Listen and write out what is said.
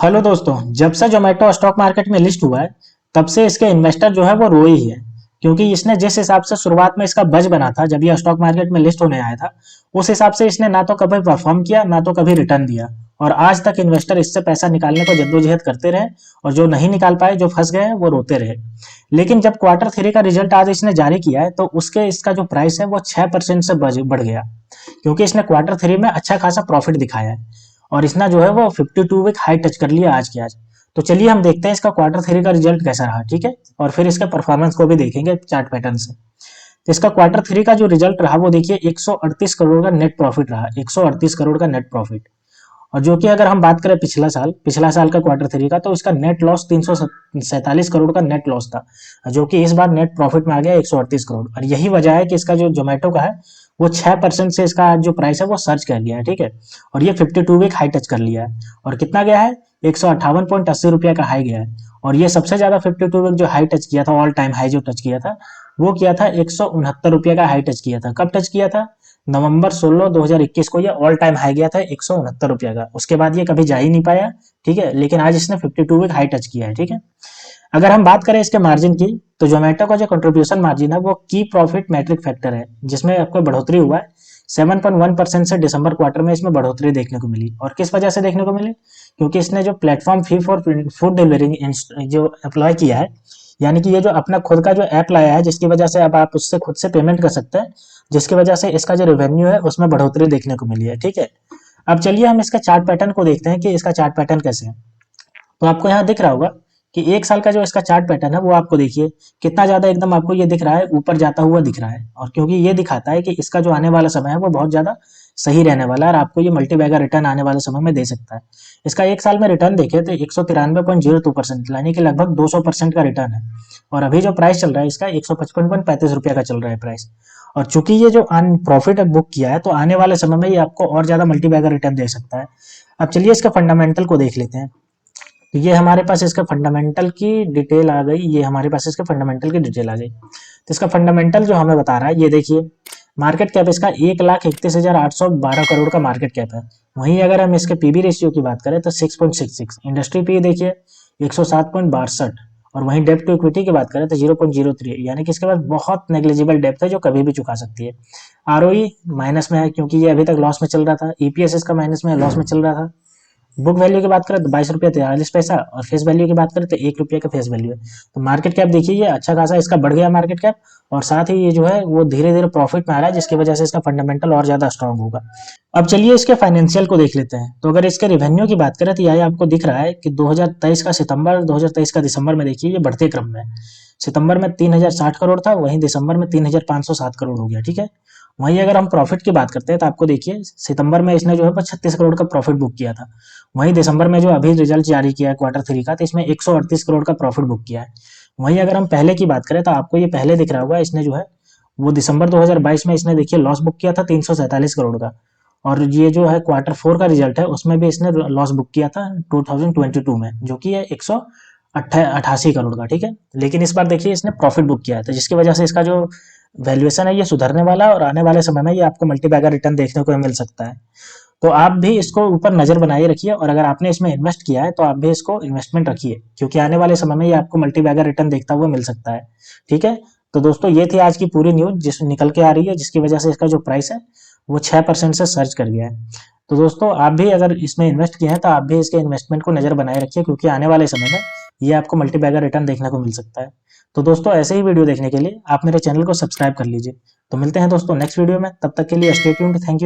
Hello दोस्तों, जब से जोमेटो स्टॉक मार्केट में लिस्ट हुआ है तब से इसके इन्वेस्टर जो है वो रोए ही है। क्योंकि इसने जिस हिसाब से शुरुआत में इसका बज बना था जब ये स्टॉक मार्केट में लिस्ट होने आया था, उस हिसाब से इसने ना तो कभी परफॉर्म किया ना तो कभी रिटर्न दिया। और आज तक इन्वेस्टर इससे पैसा निकालने को जद्दोजहद करते रहे, और जो नहीं निकाल पाए, जो फंस गए, वो रोते रहे। लेकिन जब क्वार्टर 3 का रिजल्ट आज इसने जारी किया है तो उसके इसका जो प्राइस है वो 6% से बढ़ गया। क्योंकि इसने क्वार्टर 3 में अच्छा खासा प्रॉफिट दिखाया है, और इसने जो है वो 52 वीक हाई टच कर लिया आज के आज। तो चलिए हम देखते हैं इसका क्वार्टर 3 का रिजल्ट कैसा रहा, ठीक है। और फिर इसके परफॉर्मेंस को भी देखेंगे चार्ट पैटर्न से। तो इसका क्वार्टर 3 का जो रिजल्ट रहा वो देखिए 138 करोड़ का नेट प्रॉफिट रहा, 138 करोड़ का नेट प्रॉफिट। और जो कि अगर हम बात करें पिछला साल का क्वार्टर 3 का, तो इसका नेट लॉस 347 करोड़ का नेट लॉस था, जो कि इस बार नेट प्रॉफिट में आ गया 138 करोड़। और यही वजह है कि इसका जो जोमेटो का है वो 6% से इसका जो प्राइस है वो सर्च कर गया है, ठीक है। और ये 52 वीक हाई टच कर लिया है। और कितना गया है? 158.80 रुपया का हाई गया है। और ये सबसे ज्यादा 52 वीक जो हाई टच किया था, ऑल टाइम हाई जो टच किया था, वो किया था 169 रुपया का हाई टच किया था। कब टच किया था? नवंबर 16 2021 को ये ऑल टाइम हाई गया था 169 रुपया का। उसके बाद ये कभी जा ही नहीं पाया, ठीक है। लेकिन आज इसने 52 वीक हाई टच किया है, ठीक है। अगर हम बात करें इसके मार्जिन की, तो जोमेटो का जो कंट्रीब्यूशन मार्जिन है वो की प्रॉफिट मैट्रिक फैक्टर है, जिसमें आपको बढ़ोतरी हुआ है 7.1% से दिसंबर क्वार्टर में इसमें बढ़ोतरी देखने को मिली। और किस वजह से देखने को मिली? क्योंकि इसने जो platform fee for food delivery जो अप्लाई किया है, यानी कि ये जो अपना खुद का जो ऐप लाया है, जिसकी वजह से अब आप उससे खुद से पेमेंट कर सकते हैं, जिसकी वजह से इसका जो रेवेन्यू है उसमें बढ़ोतरी देखने को मिली है, ठीक है। अब चलिए हम इसका चार्ट पैटर्न को देखते हैं कि इसका चार्ट पैटर्न कैसे है। तो आपको यहाँ दिख रहा होगा कि 1 साल का जो इसका चार्ट पैटर्न है वो आपको देखिए कितना ज्यादा एकदम आपको ये दिख रहा है, ऊपर जाता हुआ दिख रहा है। और क्योंकि ये दिखाता है कि इसका जो आने वाला समय है वो बहुत ज्यादा सही रहने वाला है, और आपको ये मल्टी बैगर रिटर्न आने वाले समय में दे सकता है। इसका 1 साल में रिटर्न देखे तो 193.02%, यानी कि लगभग 200% का रिटर्न है। और अभी जो प्राइस चल रहा है इसका 155.35 रुपया का चल रहा है प्राइस। और चूंकि ये जो प्रॉफिट बुक किया है, तो आने वाले समय में ये आपको और ज्यादा मल्टी बैगर रिटर्न दे सकता है। अब चलिए इसका फंडामेंटल को देख लेते हैं। तो ये हमारे पास इसका फंडामेंटल की डिटेल आ गई, ये हमारे पास इसके फंडामेंटल की डिटेल आ गई। तो इसका फंडामेंटल जो हमें बता रहा है, ये देखिए मार्केट कैप इसका 1,31,812 करोड़ का मार्केट कैप है। वहीं अगर हम इसके पीबी रेशियो की बात करें तो 6.66, इंडस्ट्री पी देखिए 107.62, और वहीं डेप्ट टू इक्विटी की बात करें तो 0.03, यानी कि इसके पास बहुत नेग्लिजिबल डेप्थ है जो कभी भी चुका सकती है। आरओई माइनस में है क्योंकि ये अभी तक लॉस में चल रहा था, ईपीएस इसका माइनस में लॉस में चल रहा था। बुक वैल्यू की बात करें तो 22 रुपया 43 पैसा, और फेस वैल्यू की बात करें तो 1 रुपये का फेस वैल्यू है। तो मार्केट कैप देखिए ये अच्छा खासा इसका बढ़ गया मार्केट कैप, और साथ ही ये जो है वो धीरे धीरे प्रॉफिट में आ रहा है, जिसकी वजह से इसका फंडामेंटल और ज्यादा स्ट्रांग होगा। अब चलिए इसके फाइनेंशियल को देख लेते हैं। तो अगर इसके रेवेन्यू की बात करें तो यह आपको दिख रहा है कि 2023 का सितंबर 2023 का दिसंबर में देखिए ये बढ़ते क्रम में है। सितंबर में 3060 करोड़ था, वहीं दिसंबर में 3507 करोड़ हो गया, ठीक है। वहीं अगर हम प्रॉफिट की बात करते हैं तो आपको देखिए सितंबर में इसने जो है 36 करोड़ का प्रॉफिट बुक किया था। वहीं दिसंबर में जो अभी रिजल्ट जारी किया है क्वार्टर 3 का, तो इसमें 138 करोड़ का प्रॉफिट बुक किया है। वहीं अगर हम पहले की बात करें तो आपको ये पहले दिख रहा होगा, इसने जो है वो दिसंबर 2022 में इसने देखिए लॉस बुक किया था 347 करोड़ का। और ये जो है क्वार्टर 4 का रिजल्ट है उसमें भी इसने लॉस बुक किया था 2022 में, जो कि है 188 करोड़ का, ठीक है। लेकिन इस बार देखिए इसने प्रॉफिट बुक किया है, तो जिसकी वजह से इसका जो वैल्यूएशन है ये सुधरने वाला है, और आने वाले समय में ये आपको मल्टी बैगर रिटर्न देखने को मिल सकता है। तो आप भी इसको ऊपर नजर बनाए रखिए, और अगर आपने इसमें इन्वेस्ट किया है तो आप भी इसको इन्वेस्टमेंट रखिए, क्योंकि आने वाले समय में ये आपको मल्टी बैगर रिटर्न देखता हुआ मिल सकता है, ठीक है। तो दोस्तों ये थी आज की पूरी न्यूज जिस निकल के आ रही है, जिसकी वजह से इसका जो प्राइस है वो 6% से सर्च कर गया है। तो दोस्तों आप भी अगर इसमें इन्वेस्ट किए हैं तो आप भी इसके इन्वेस्टमेंट को नजर बनाए रखिए, क्योंकि आने वाले समय में ये आपको मल्टी बैगर रिटर्न देखने को मिल सकता है। तो दोस्तों ऐसे ही वीडियो देखने के लिए आप मेरे चैनल को सब्सक्राइब कर लीजिए। तो मिलते हैं दोस्तों नेक्स्ट वीडियो में, तब तक के लिए स्टे ट्यून्ड, थैंक यू।